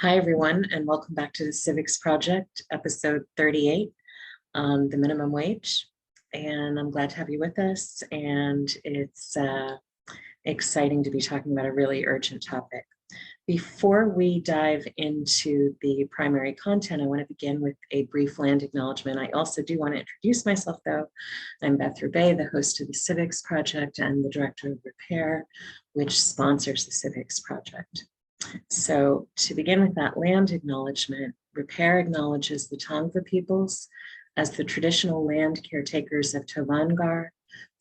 Hi, everyone, and welcome back to the Civics Project, episode 38, the minimum wage. And I'm glad to have you with us. And it's exciting to be talking about a really urgent topic. Before we dive into the primary content, I want to begin with a brief land acknowledgement. I also do want to introduce myself, though. I'm Beth Roubaix, the host of the Civics Project and the director of Repair, which sponsors the Civics Project. So to begin with that land acknowledgement, Repair acknowledges the Tongva peoples as the traditional land caretakers of Tovangar,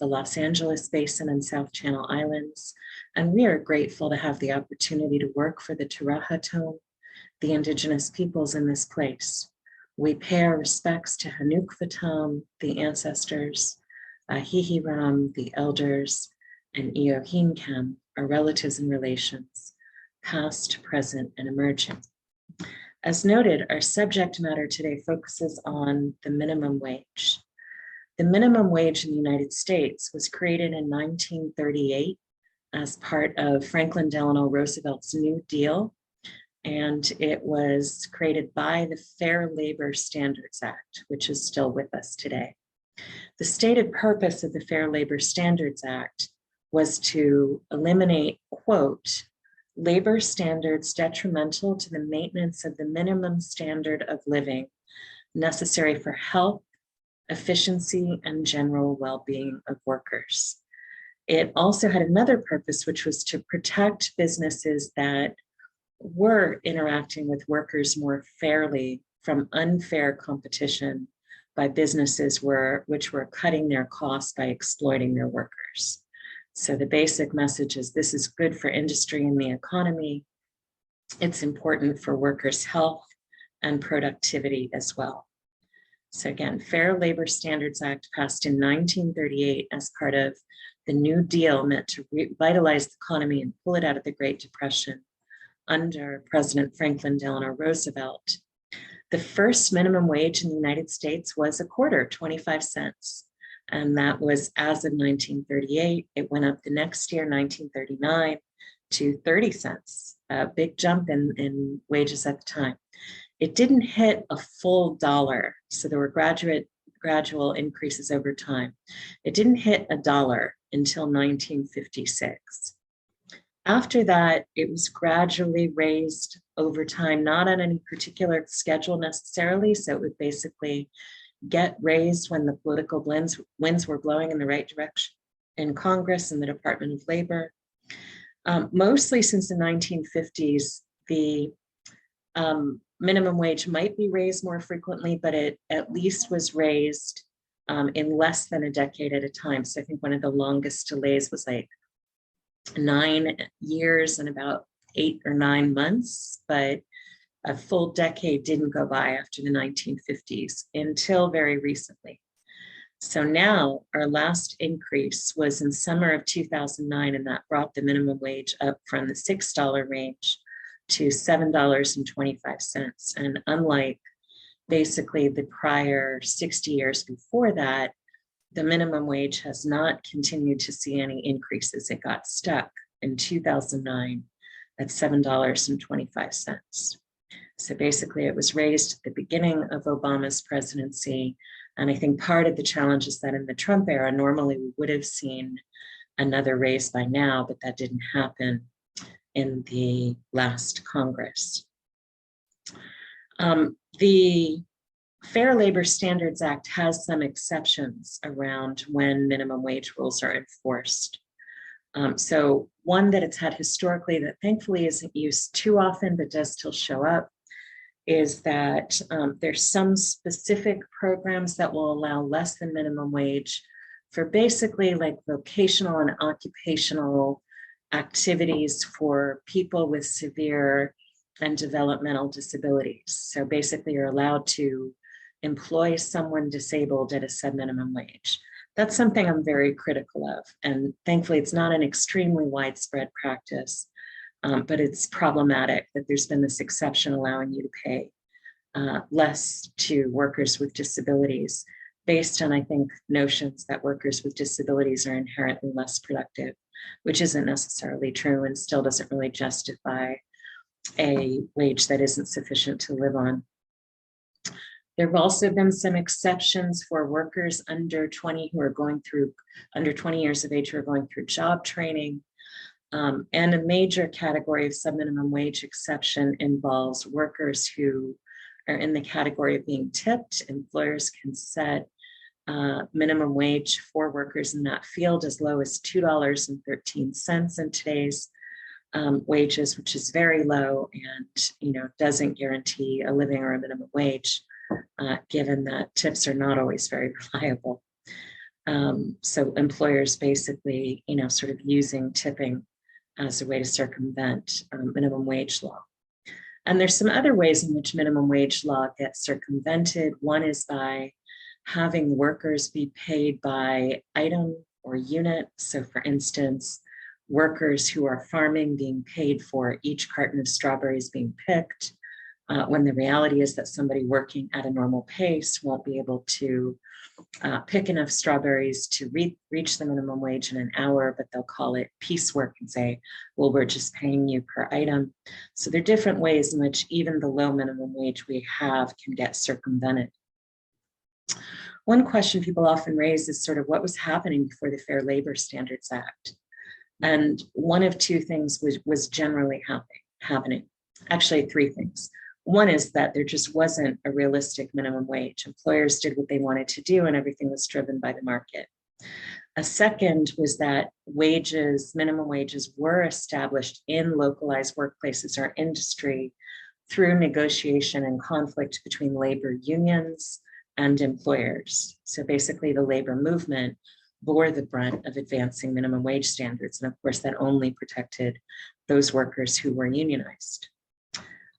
the Los Angeles Basin and South Channel Islands, and we are grateful to have the opportunity to work for the Taraha Tone, the indigenous peoples in this place. We pay our respects to Hanuk Vatam, the ancestors, Hihiram, the elders, and Iohinkem, our relatives and relations, past, present, and emerging. As noted, our subject matter today focuses on the minimum wage. The minimum wage in the United States was created in 1938 as part of Franklin Delano Roosevelt's New Deal, and it was created by the Fair Labor Standards Act, which is still with us today. The stated purpose of the Fair Labor Standards Act was to eliminate, quote, labor standards detrimental to the maintenance of the minimum standard of living necessary for health, efficiency, and general well-being of workers. It also had another purpose, which was to protect businesses that were interacting with workers more fairly from unfair competition by businesses which were cutting their costs by exploiting their workers. So the basic message is this is good for industry and the economy. It's important for workers' health and productivity as well. So again, Fair Labor Standards Act passed in 1938 as part of the New Deal meant to revitalize the economy and pull it out of the Great Depression under President Franklin Delano Roosevelt. The first minimum wage in the United States was a quarter, 25 cents. And that was as of 1938. It went up the next year, 1939, to 30 cents, a big jump in wages at the time. It didn't hit a full dollar, so there were gradual increases over time. It didn't hit $1 until 1956. After that, it was gradually raised over time, not on any particular schedule necessarily, so it would basically get raised when the political winds were blowing in the right direction in Congress and the Department of Labor. Mostly since the 1950s, the minimum wage might be raised more frequently, but it at least was raised in less than a decade at a time. So I think one of the longest delays was like 9 years and about 8 or 9 months, but a full decade didn't go by after the 1950s until very recently. So now our last increase was in summer of 2009, and that brought the minimum wage up from the $6 range to $7.25. And unlike basically the prior 60 years before that, the minimum wage has not continued to see any increases. It got stuck in 2009 at $7.25. So basically it was raised at the beginning of Obama's presidency. And I think part of the challenge is that in the Trump era, normally we would have seen another raise by now, but that didn't happen in the last Congress. The Fair Labor Standards Act has some exceptions around when minimum wage rules are enforced. So one that it's had historically that thankfully isn't used too often, but does still show up, is that there's some specific programs that will allow less than minimum wage for basically like vocational and occupational activities for people with severe and developmental disabilities. So basically you're allowed to employ someone disabled at a sub-minimum wage. That's something I'm very critical of. And thankfully it's not an extremely widespread practice. But it's problematic that there's been this exception allowing you to pay less to workers with disabilities based on, I think, notions that workers with disabilities are inherently less productive, which isn't necessarily true and still doesn't really justify a wage that isn't sufficient to live on. There have also been some exceptions for workers under 20 who are going through, under 20 years of age who are going through job training. And a major category of subminimum wage exception involves workers who are in the category of being tipped. Employers can set minimum wage for workers in that field as low as $2.13 in today's wages, which is very low and doesn't guarantee a living or a minimum wage, given that tips are not always very reliable. So employers basically, sort of using tipping as a way to circumvent minimum wage law. And there's some other ways in which minimum wage law gets circumvented. One is by having workers be paid by item or unit. So for instance, workers who are farming being paid for each carton of strawberries being picked, when the reality is that somebody working at a normal pace won't be able to pick enough strawberries to reach the minimum wage in an hour, but they'll call it piecework and say, well, we're just paying you per item. So there are different ways in which even the low minimum wage we have can get circumvented. One question people often raise is sort of what was happening before the Fair Labor Standards Act. And one of two things was generally happening. Actually, three things. One is that there just wasn't a realistic minimum wage. Employers did what they wanted to do and everything was driven by the market. A second was that minimum wages were established in localized workplaces or industry through negotiation and conflict between labor unions and employers. So basically the labor movement bore the brunt of advancing minimum wage standards. And of course that only protected those workers who were unionized.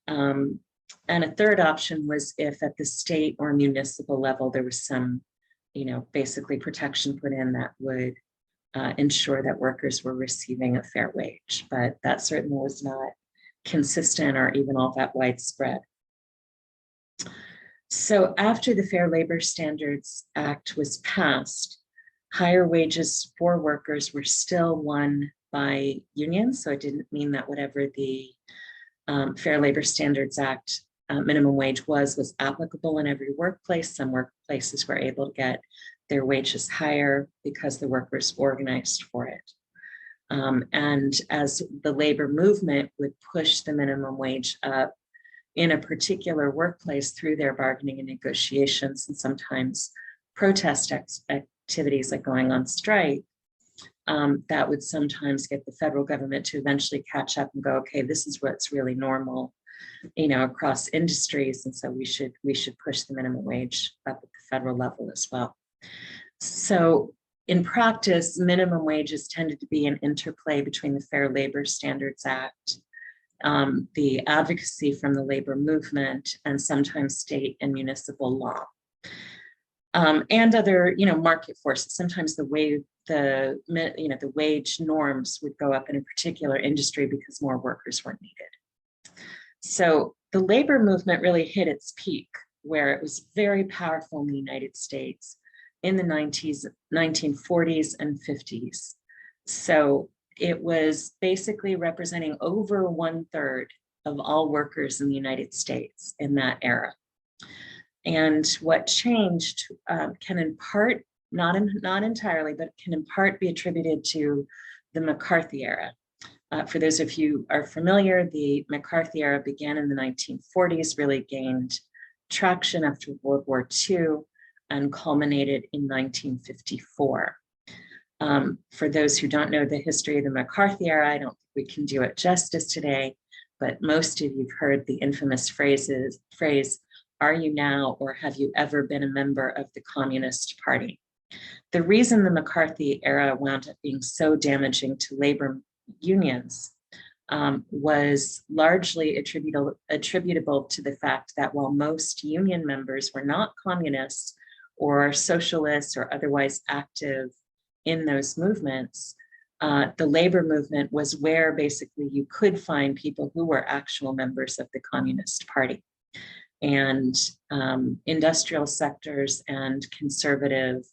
And a third option was if at the state or municipal level, there was some, basically protection put in that would ensure that workers were receiving a fair wage. But that certainly was not consistent or even all that widespread. So after the Fair Labor Standards Act was passed, higher wages for workers were still won by unions. So it didn't mean that whatever the Fair Labor Standards Act minimum wage was applicable in every workplace. Some workplaces were able to get their wages higher because the workers organized for it. And as the labor movement would push the minimum wage up in a particular workplace through their bargaining and negotiations, and sometimes protest activities like going on strike, that would sometimes get the federal government to eventually catch up and go, okay, this is what's really normal, across industries. And so we should push the minimum wage up at the federal level as well. So in practice, minimum wages tended to be an interplay between the Fair Labor Standards Act, the advocacy from the labor movement, and sometimes state and municipal law. And other, market forces. Sometimes the wage norms would go up in a particular industry because more workers were needed. So the labor movement really hit its peak, where it was very powerful in the United States in the 1940s and 50s. So it was basically representing over 1/3 of all workers in the United States in that era. And what changed can in part, not entirely, but can in part be attributed to the Mccarthy era. For those of you who are familiar, the Mccarthy era began in the 1940s, really gained traction after World War II, and culminated in 1954. For those who don't know the history of the Mccarthy era, I don't think we can do it justice today, but most of you've heard the infamous phrase, are you now or have you ever been a member of the Communist Party? The reason the McCarthy era wound up being so damaging to labor unions was largely attributable to the fact that while most union members were not communists or socialists or otherwise active in those movements, the labor movement was where basically you could find people who were actual members of the Communist Party. And industrial sectors and conservative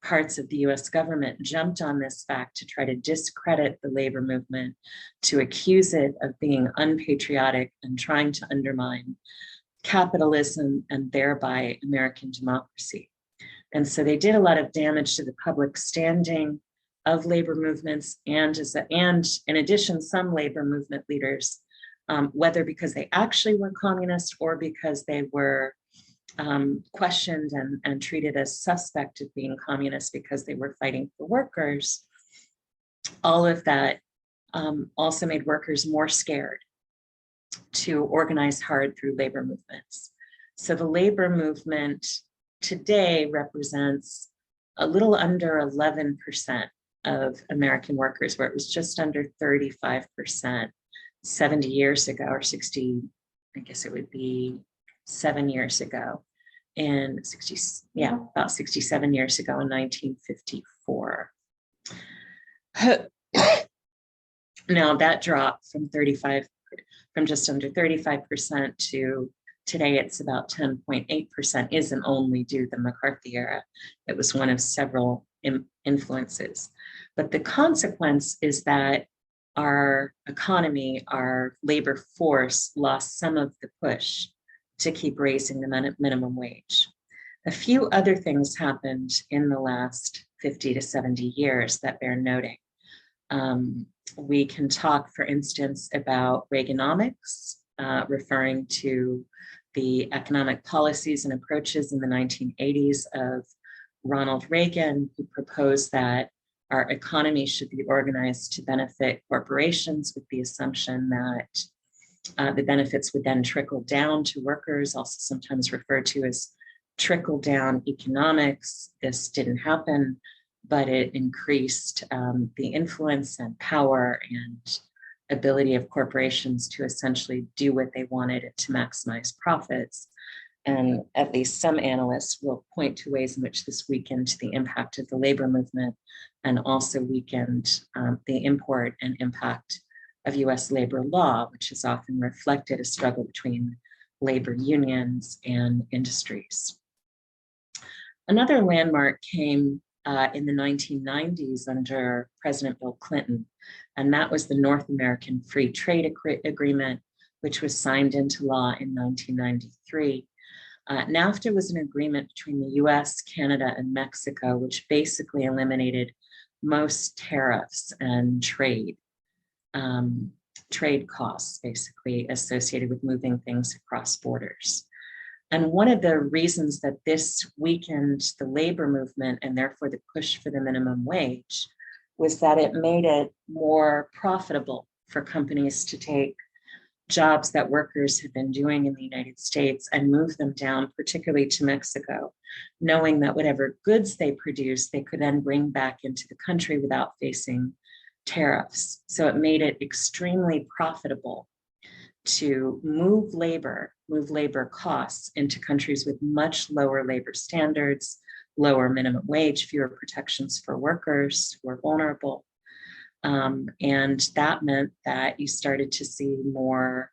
parts of the US government jumped on this fact to try to discredit the labor movement, to accuse it of being unpatriotic and trying to undermine capitalism and thereby American democracy. And so they did a lot of damage to the public standing of labor movements, and in addition, some labor movement leaders, whether because they actually were communist or because they were questioned and treated as suspect of being communist because they were fighting for workers, all of that also made workers more scared to organize hard through labor movements. So the labor movement today represents a little under 11% of American workers, where it was just under 35% 70 years ago, or 60, I guess it would be 7 years ago, in 60, yeah, about 67 years ago in 1954. Now that dropped from just under 35% to today it's about 10.8%, isn't only due to the McCarthy era. It was one of several influences. But the consequence is that our economy, our labor force, lost some of the push to keep raising the minimum wage. A few other things happened in the last 50 to 70 years that bear noting. We can talk, for instance, about Reaganomics, referring to the economic policies and approaches in the 1980s of Ronald Reagan, who proposed that our economy should be organized to benefit corporations, with the assumption that the benefits would then trickle down to workers, also sometimes referred to as trickle down economics. This didn't happen, but it increased the influence and power and ability of corporations to essentially do what they wanted to maximize profits. And at least some analysts will point to ways in which this weakened the impact of the labor movement and also weakened the import and impact of US labor law, which has often reflected a struggle between labor unions and industries. Another landmark came in the 1990s under President Bill Clinton, and that was the North American Free Trade Agreement, which was signed into law in 1993. NAFTA was an agreement between the US, Canada, and Mexico, which basically eliminated most tariffs and trade costs, basically associated with moving things across borders. And one of the reasons that this weakened the labor movement and therefore the push for the minimum wage was that it made it more profitable for companies to take jobs that workers had been doing in the United States and move them down, particularly to Mexico, knowing that whatever goods they produced, they could then bring back into the country without facing tariffs. So it made it extremely profitable to move labor costs into countries with much lower labor standards, lower minimum wage, fewer protections for workers who are vulnerable. And that meant that you started to see more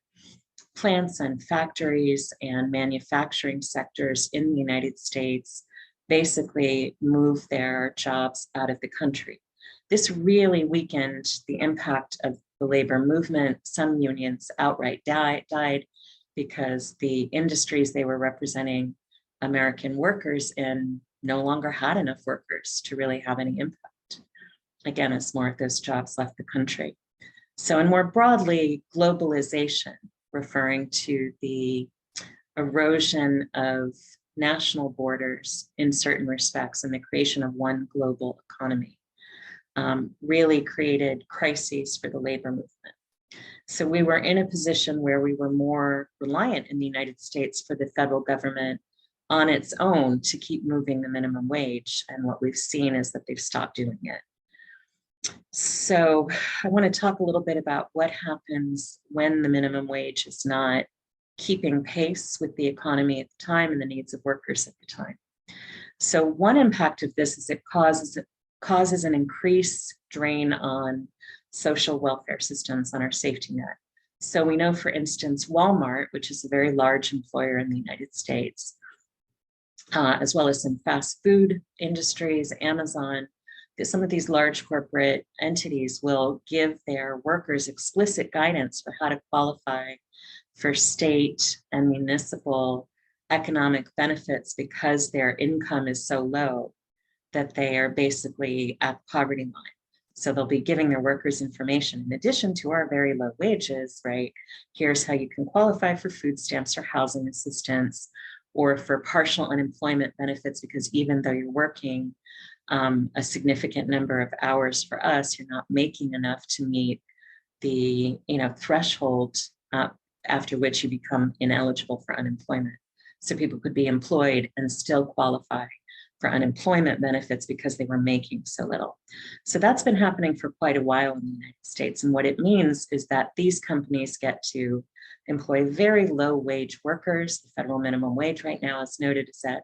plants and factories and manufacturing sectors in the United States basically move their jobs out of the country. This really weakened the impact of the labor movement. Some unions outright died because the industries they were representing American workers in no longer had enough workers to really have any impact. Again, as more of those jobs left the country. So, and more broadly, globalization, referring to the erosion of national borders in certain respects and the creation of one global economy, really created crises for the labor movement. So we were in a position where we were more reliant in the United States for the federal government on its own to keep moving the minimum wage. And what we've seen is that they've stopped doing it. So I want to talk a little bit about what happens when the minimum wage is not keeping pace with the economy at the time and the needs of workers at the time. So one impact of this is it causes an increased drain on social welfare systems, on our safety net. So we know, for instance, Walmart, which is a very large employer in the United States, as well as some fast food industries, Amazon. Some of these large corporate entities will give their workers explicit guidance for how to qualify for state and municipal economic benefits because their income is so low that they are basically at the poverty line. So they'll be giving their workers information in addition to our very low wages, right? Here's how you can qualify for food stamps or housing assistance or for partial unemployment benefits, because even though you're working a significant number of hours for us, you're not making enough to meet the threshold after which you become ineligible for unemployment. So people could be employed and still qualify for unemployment benefits because they were making so little. So that's been happening for quite a while in the United States. And what it means is that these companies get to employ very low wage workers. The federal minimum wage right now, as noted, is at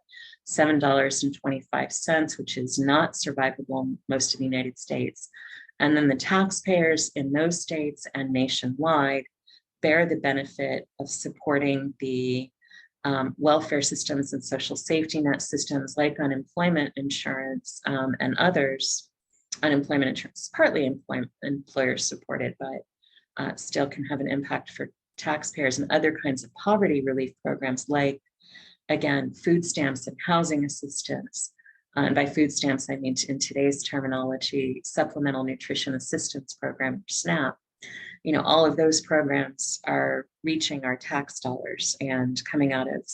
$7.25, which is not survivable in most of the United States. And then the taxpayers in those states and nationwide bear the benefit of supporting the welfare systems and social safety net systems like unemployment insurance and others. Unemployment insurance is partly employer supported, but still can have an impact for taxpayers, and other kinds of poverty relief programs like, again, food stamps and housing assistance. And by food stamps, I mean, in today's terminology, Supplemental Nutrition Assistance Program, or SNAP. All of those programs are reaching our tax dollars and coming out of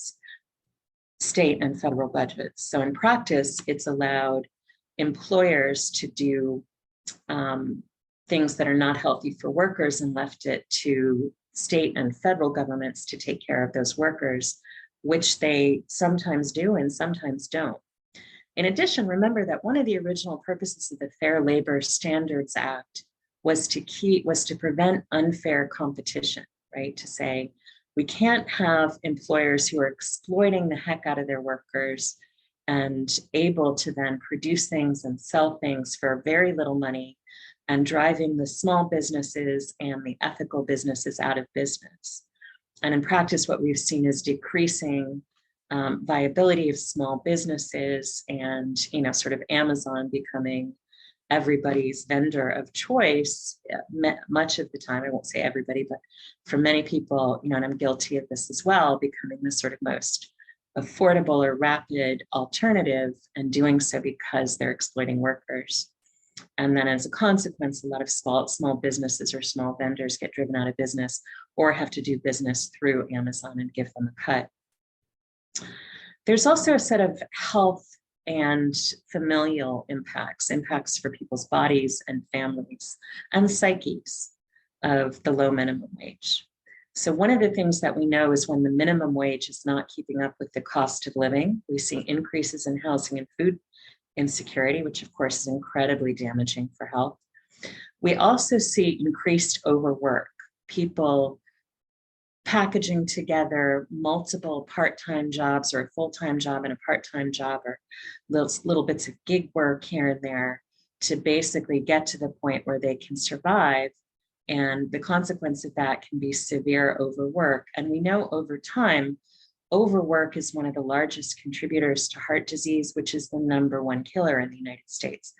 state and federal budgets. So in practice, it's allowed employers to do things that are not healthy for workers and left it to state and federal governments to take care of those workers, which they sometimes do and sometimes don't. In addition, remember that one of the original purposes of the Fair Labor Standards Act was to prevent unfair competition, right? To say, we can't have employers who are exploiting the heck out of their workers and able to then produce things and sell things for very little money and driving the small businesses and the ethical businesses out of business. And in practice, what we've seen is decreasing viability of small businesses and, sort of Amazon becoming everybody's vendor of choice much of the time. I won't say everybody, but for many people, and I'm guilty of this as well, becoming the sort of most affordable or rapid alternative, and doing so because they're exploiting workers. And then as a consequence, a lot of small businesses or small vendors get driven out of business or have to do business through Amazon and give them a cut. There's also a set of health and familial impacts for people's bodies and families and psyches of the low minimum wage. So one of the things that we know is when the minimum wage is not keeping up with the cost of living, we see increases in housing and food insecurity, which of course is incredibly damaging for health. We also see increased overwork, people packaging together multiple part-time jobs or a full-time job and a part-time job or little bits of gig work here and there to basically get to the point where they can survive. And the consequence of that can be severe overwork. And we know over time, overwork is one of the largest contributors to heart disease, which is the #1 killer in the United States.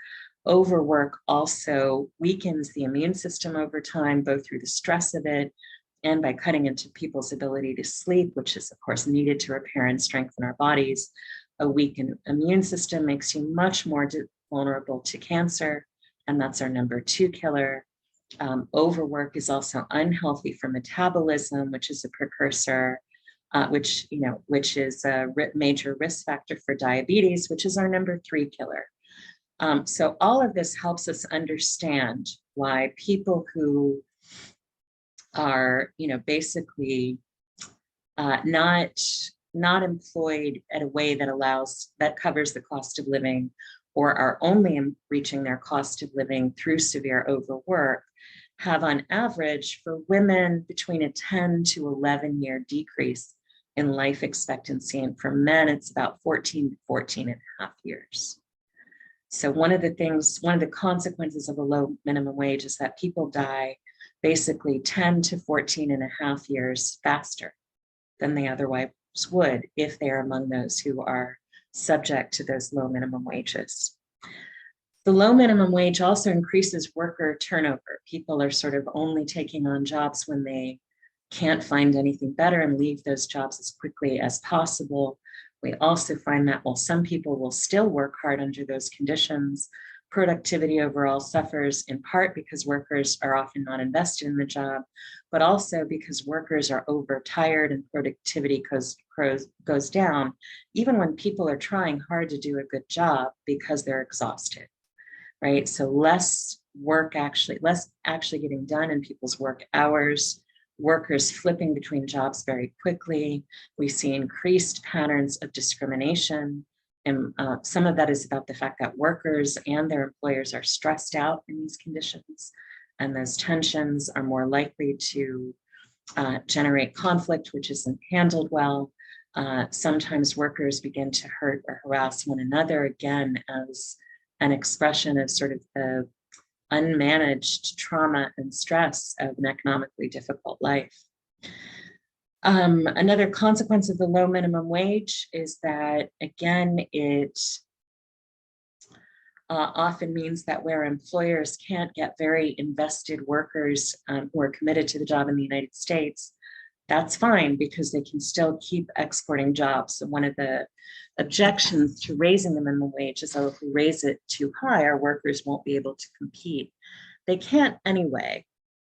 Overwork also weakens the immune system over time, both through the stress of it and by cutting into people's ability to sleep, which is, of course, needed to repair and strengthen our bodies. A weakened immune system makes you much more vulnerable to cancer, and that's our #2 killer. Overwork is also unhealthy for metabolism, which is a precursor, which is a major risk factor for diabetes, which is our #3 killer. So all of this helps us understand why people who are, basically not employed at a way that covers the cost of living, or are only reaching their cost of living through severe overwork, have on average for women between a 10 to 11 year decrease in life expectancy. And for men, it's about 14 to 14 and a half years. So one of the consequences of a low minimum wage is that people die basically 10 to 14 and a half years faster than they otherwise would if they're among those who are subject to those low minimum wages. The low minimum wage also increases worker turnover. People are sort of only taking on jobs when they can't find anything better and leave those jobs as quickly as possible. We also find that while some people will still work hard under those conditions, productivity overall suffers in part because workers are often not invested in the job, but also because workers are overtired and productivity goes down, even when people are trying hard to do a good job because they're exhausted. Right? So less actually getting done in people's work hours, workers flipping between jobs very quickly. We see increased patterns of discrimination. And some of that is about the fact that workers and their employers are stressed out in these conditions. And those tensions are more likely to generate conflict, which isn't handled well. Sometimes workers begin to hurt or harass one another, again, as an expression of sort of the unmanaged trauma and stress of an economically difficult life. Another consequence of the low minimum wage is that, again, it often means that where employers can't get very invested workers who are committed to the job in the United States, that's fine because they can still keep exporting jobs. So one of the objections to raising the minimum wage is, oh, if we raise it too high, our workers won't be able to compete. They can't anyway,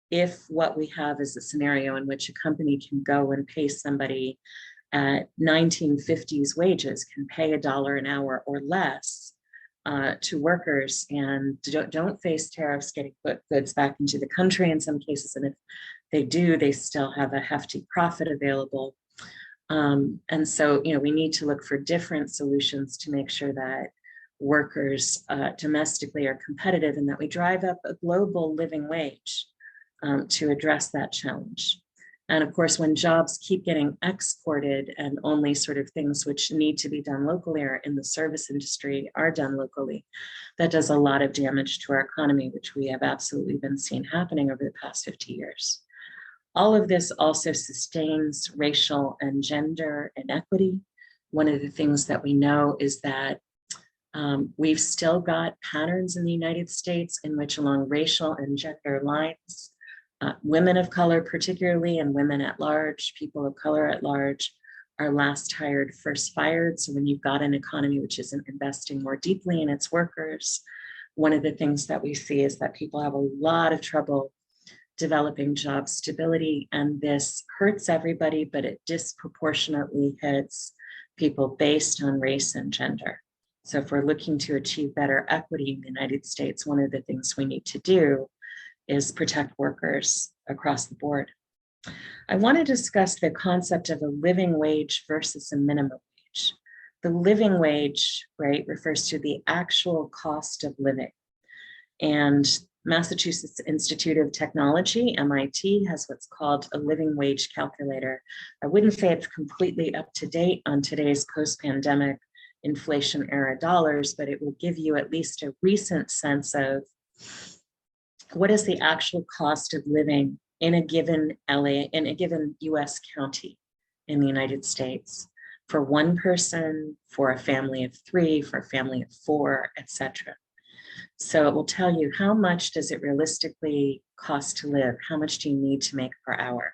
if what we have is a scenario in which a company can go and pay somebody at 1950s wages, can pay $1 an hour or less to workers and don't face tariffs getting goods back into the country in some cases. And if they do, they still have a hefty profit available. And so, we need to look for different solutions to make sure that workers domestically are competitive and that we drive up a global living wage to address that challenge. And of course, when jobs keep getting exported and only sort of things which need to be done locally or in the service industry are done locally, that does a lot of damage to our economy, which we have absolutely been seeing happening over the past 50 years. All of this also sustains racial and gender inequity. One of the things that we know is that we've still got patterns in the United States in which along racial and gender lines, women of color particularly, and women at large, people of color at large, are last hired, first fired. So when you've got an economy which isn't investing more deeply in its workers, one of the things that we see is that people have a lot of trouble developing job stability, and this hurts everybody, but it disproportionately hits people based on race and gender. So if we're looking to achieve better equity in the United States, one of the things we need to do is protect workers across the board. I want to discuss the concept of a living wage versus a minimum wage. The living wage, right, refers to the actual cost of living. And Massachusetts Institute of Technology, MIT, has what's called a living wage calculator. I wouldn't say it's completely up to date on today's post-pandemic inflation era dollars, but it will give you at least a recent sense of what is the actual cost of living in a given US county in the United States for one person, for a family of 3, for a family of 4, etc. So it will tell you how much does it realistically cost to live? How much do you need to make per hour?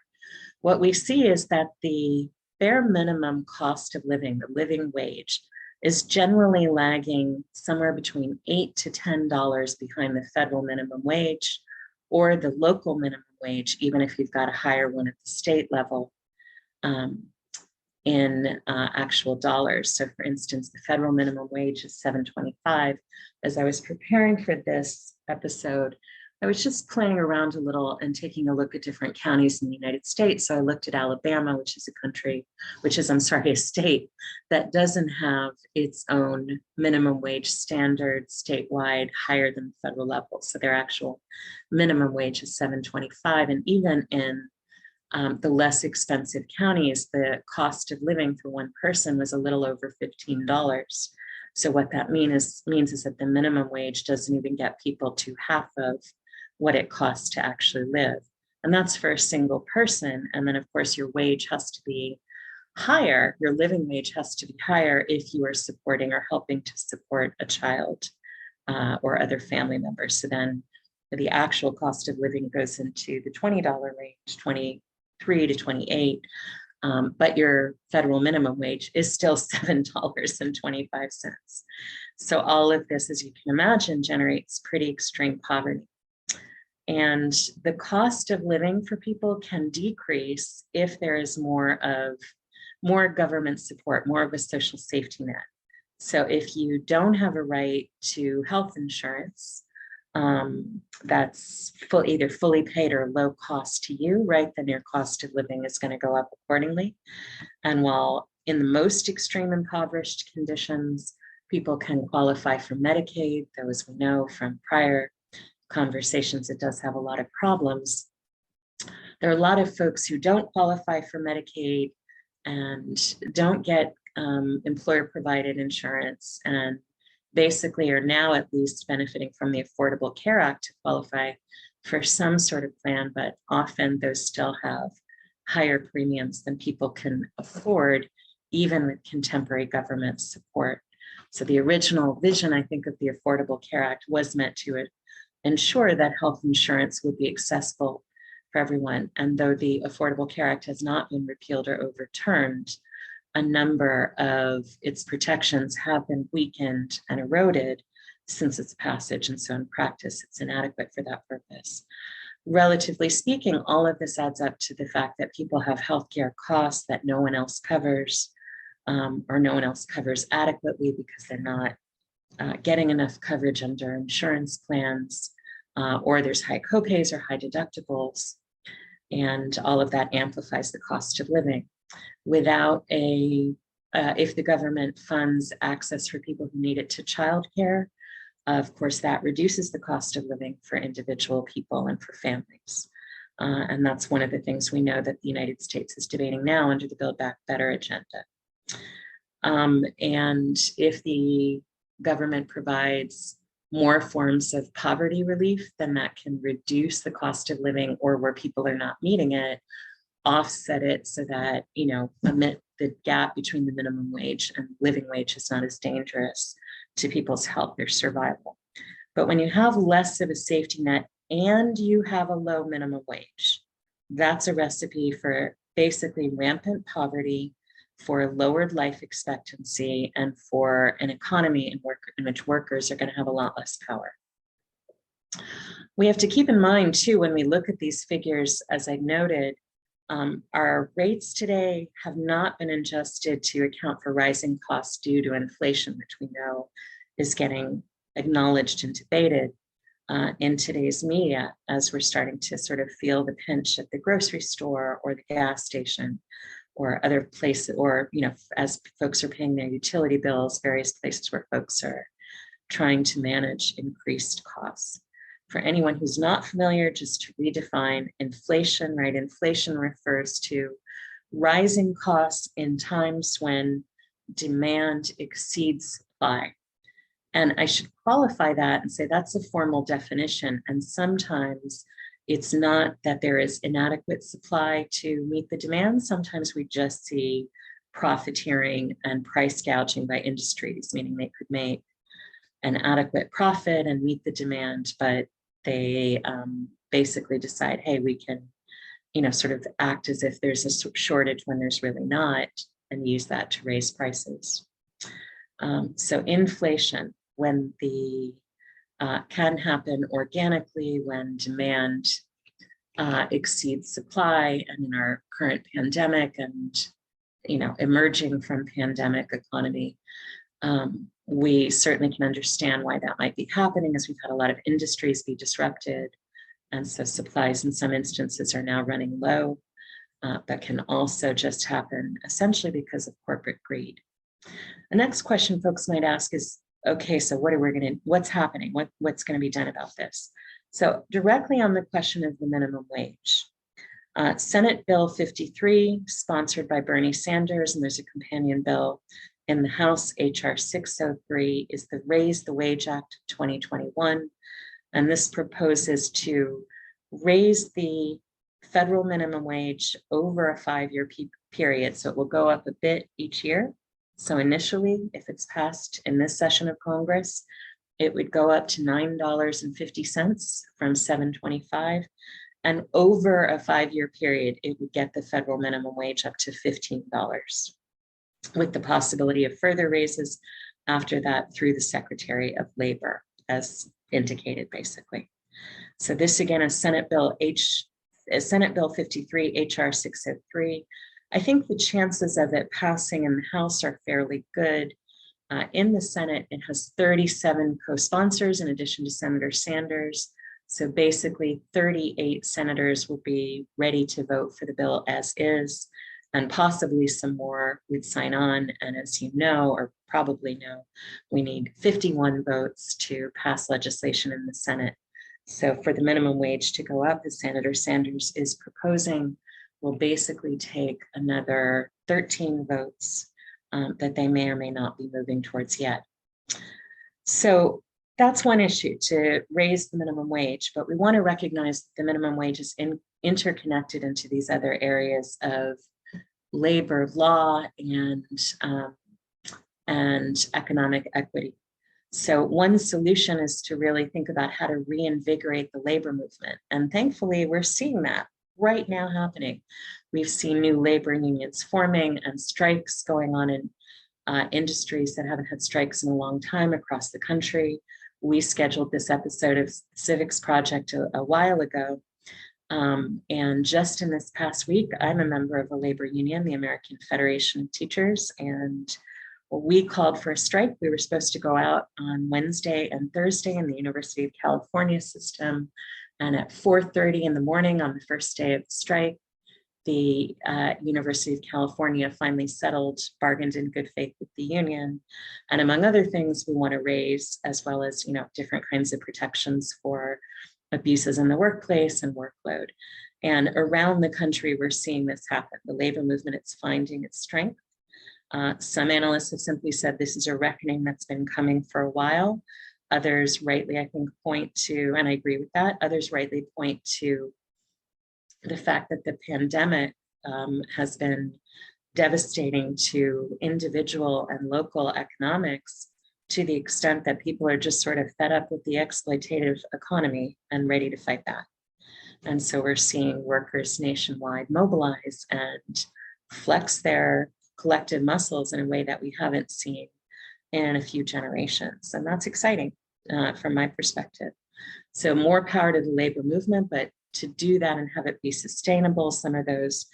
What we see is that the bare minimum cost of living, the living wage, is generally lagging somewhere between $8 to $10 behind the federal minimum wage or the local minimum wage, even if you've got a higher one at the state level in actual dollars. So for instance, the federal minimum wage is $7.25. As I was preparing for this episode, I was just playing around a little and taking a look at different counties in the United States. So I looked at Alabama, which is a state that doesn't have its own minimum wage standard statewide higher than the federal level. So their actual minimum wage is $7.25. And even in the less expensive counties, the cost of living for one person was a little over $15. So what that means is that the minimum wage doesn't even get people to half of what it costs to actually live. And that's for a single person. And then of course your wage has to be higher, your living wage has to be higher if you are supporting or helping to support a child or other family members. So then the actual cost of living goes into the $20 range, 23 to 28. But your federal minimum wage is still $7.25. So all of this, as you can imagine, generates pretty extreme poverty. And the cost of living for people can decrease if there is more government support, more of a social safety net. So if you don't have a right to health insurance, that's either fully paid or low cost to you, right, then your cost of living is going to go up accordingly. And while in the most extreme impoverished conditions, people can qualify for Medicaid, though as we know from prior conversations, it does have a lot of problems. There are a lot of folks who don't qualify for Medicaid and don't get employer provided insurance, and basically are now at least benefiting from the Affordable Care Act to qualify for some sort of plan, but often those still have higher premiums than people can afford, even with contemporary government support. So the original vision, I think, of the Affordable Care Act was meant to ensure that health insurance would be accessible for everyone. And though the Affordable Care Act has not been repealed or overturned, a number of its protections have been weakened and eroded since its passage. And so in practice, it's inadequate for that purpose. Relatively speaking, all of this adds up to the fact that people have healthcare costs that no one else covers, or no one else covers adequately because they're not getting enough coverage under insurance plans, or there's high copays or high deductibles. And all of that amplifies the cost of living. Without if the government funds access for people who need it to childcare, of course, that reduces the cost of living for individual people and for families. And that's one of the things we know that the United States is debating now under the Build Back Better agenda. And if the government provides more forms of poverty relief, then that can reduce the cost of living, or where people are not meeting it, offset it so that, the gap between the minimum wage and living wage is not as dangerous to people's health or survival. But when you have less of a safety net and you have a low minimum wage, that's a recipe for basically rampant poverty, for lowered life expectancy, and for an economy in which workers are going to have a lot less power. We have to keep in mind too, when we look at these figures, as I noted, our rates today have not been adjusted to account for rising costs due to inflation, which we know is getting acknowledged and debated in today's media, as we're starting to sort of feel the pinch at the grocery store or the gas station or other places, or, as folks are paying their utility bills, various places where folks are trying to manage increased costs. For anyone who's not familiar, just to redefine inflation, right? Inflation refers to rising costs in times when demand exceeds supply. And I should qualify that and say that's a formal definition. And sometimes it's not that there is inadequate supply to meet the demand. Sometimes we just see profiteering and price gouging by industries, meaning they could make an adequate profit and meet the demand, but they basically decide, hey, we can, sort of act as if there's a shortage when there's really not, and use that to raise prices. So inflation, when can happen organically when demand exceeds supply, and in our current pandemic and emerging from pandemic economy, we certainly can understand why that might be happening, as we've had a lot of industries be disrupted. And so supplies in some instances are now running low. That can also just happen essentially because of corporate greed. The next question folks might ask is, okay, so what's happening? What's going to be done about this? So directly on the question of the minimum wage, Senate Bill 53, sponsored by Bernie Sanders, and there's a companion bill in the House, HR 603, is the Raise the Wage Act of 2021. And this proposes to raise the federal minimum wage over a 5-year period. So it will go up a bit each year. So initially, if it's passed in this session of Congress, it would go up to $9.50 from $7.25. And over a 5-year period, it would get the federal minimum wage up to $15, with the possibility of further raises after that through the Secretary of Labor, as indicated, basically. So this again is Senate Bill 53, HR 603. I think the chances of it passing in the House are fairly good. In the Senate, it has 37 co-sponsors in addition to Senator Sanders. So basically 38 senators will be ready to vote for the bill as is, and possibly some more would sign on. And as you know, or probably know, we need 51 votes to pass legislation in the Senate. So for the minimum wage to go up, as Senator Sanders is proposing, will basically take another 13 votes that they may or may not be moving towards yet. So that's one issue, to raise the minimum wage, but we want to recognize that the minimum wage is interconnected into these other areas of labor law and economic equity. So one solution is to really think about how to reinvigorate the labor movement. And thankfully, we're seeing that right now happening. We've seen new labor unions forming and strikes going on in industries that haven't had strikes in a long time across the country. We scheduled this episode of Civics Project a while ago. And just in this past week, I'm a member of a labor union, the American Federation of Teachers, and we called for a strike. We were supposed to go out on Wednesday and Thursday in the University of California system. And at 4:30 in the morning on the first day of the strike, the University of California finally settled, bargained in good faith with the union. And among other things, we want to raise, as well as, different kinds of protections for abuses in the workplace and workload. And around the country, we're seeing this happen. The labor movement, it's finding its strength. Some analysts have simply said this is a reckoning that's been coming for a while. Others rightly, I think, point to, and I agree with that, others rightly point to the fact that the pandemic has been devastating to individual and local economics, to the extent that people are just sort of fed up with the exploitative economy and ready to fight back. And so we're seeing workers nationwide mobilize and flex their collective muscles in a way that we haven't seen in a few generations. And that's exciting from my perspective. So more power to the labor movement, but to do that and have it be sustainable, some of those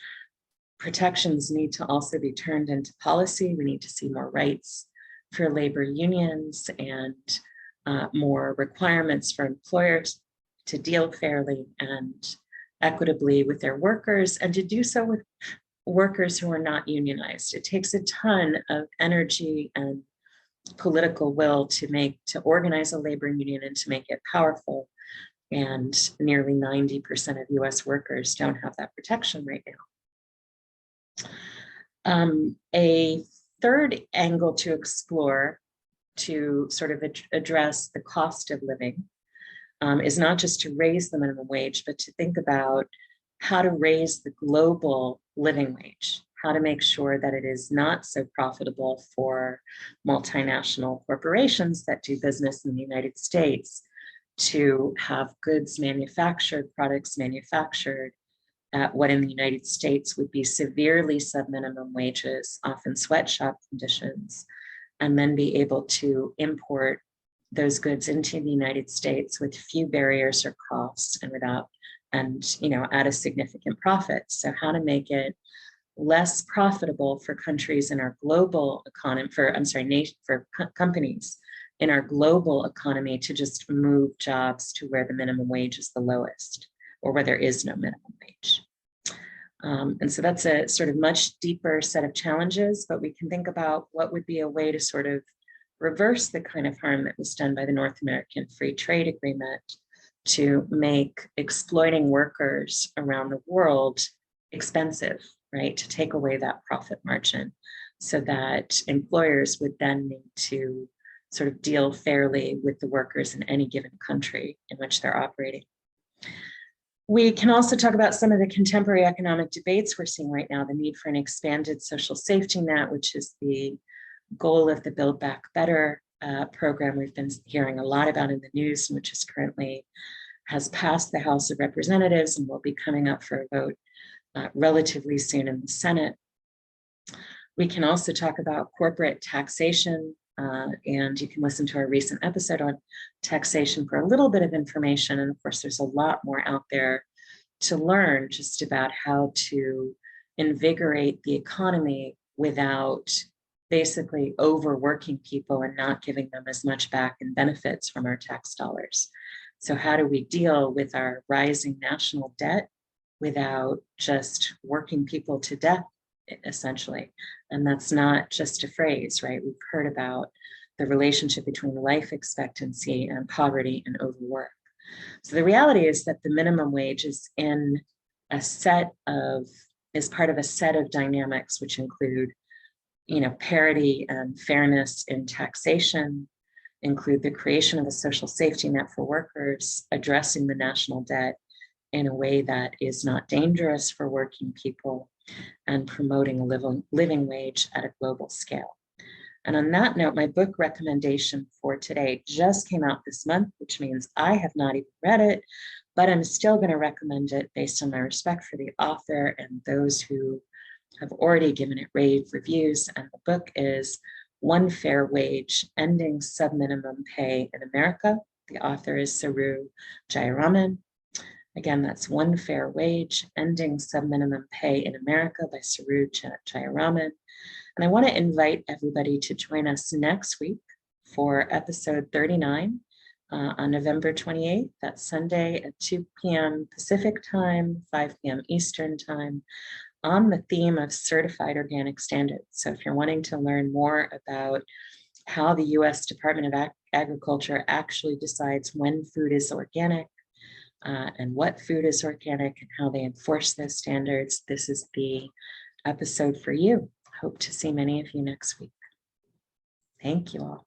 protections need to also be turned into policy. We need to see more rights for labor unions and more requirements for employers to deal fairly and equitably with their workers, and to do so with workers who are not unionized. It takes a ton of energy and political will to organize a labor union and to make it powerful. And nearly 90% of US workers don't have that protection right now. A third angle to explore to sort of address the cost of living is not just to raise the minimum wage, but to think about how to raise the global living wage, how to make sure that it is not so profitable for multinational corporations that do business in the United States to have goods manufactured, products manufactured at what in the United States would be severely sub-minimum wages, often sweatshop conditions, and then be able to import those goods into the United States with few barriers or costs and at a significant profit. So how to make it less profitable for countries in our global economy, for companies in our global economy to just move jobs to where the minimum wage is the lowest, or where there is no minimum wage. And so that's a sort of much deeper set of challenges, but we can think about what would be a way to sort of reverse the kind of harm that was done by the North American Free Trade Agreement to make exploiting workers around the world expensive, right? To take away that profit margin so that employers would then need to sort of deal fairly with the workers in any given country in which they're operating. We can also talk about some of the contemporary economic debates we're seeing right now, the need for an expanded social safety net, which is the goal of the Build Back Better program we've been hearing a lot about in the news, which is currently has passed the House of Representatives and will be coming up for a vote relatively soon in the Senate. We can also talk about corporate taxation, and you can listen to our recent episode on taxation for a little bit of information. And of course, there's a lot more out there to learn just about how to invigorate the economy without basically overworking people and not giving them as much back in benefits from our tax dollars. So how do we deal with our rising national debt without just working people to death, essentially? And that's not just a phrase, right? We've heard about the relationship between life expectancy and poverty and overwork. So the reality is that the minimum wage is is part of a set of dynamics which include, parity and fairness in taxation, include the creation of a social safety net for workers, addressing the national debt in a way that is not dangerous for working people, and promoting a living wage at a global scale. And on that note, my book recommendation for today just came out this month, which means I have not even read it, but I'm still going to recommend it based on my respect for the author and those who have already given it rave reviews. And the book is One Fair Wage, Ending Subminimum Pay in America. The author is Saru Jayaraman. Again, that's One Fair Wage, Ending Subminimum Pay in America by Saru Jayaraman. And I want to invite everybody to join us next week for episode 39 on November 28th. That's Sunday at 2 p.m. Pacific time, 5 p.m. Eastern time, on the theme of certified organic standards. So if you're wanting to learn more about how the U.S. Department of Agriculture actually decides when food is organic, and what food is organic and how they enforce those standards, this is the episode for you. Hope to see many of you next week. Thank you all.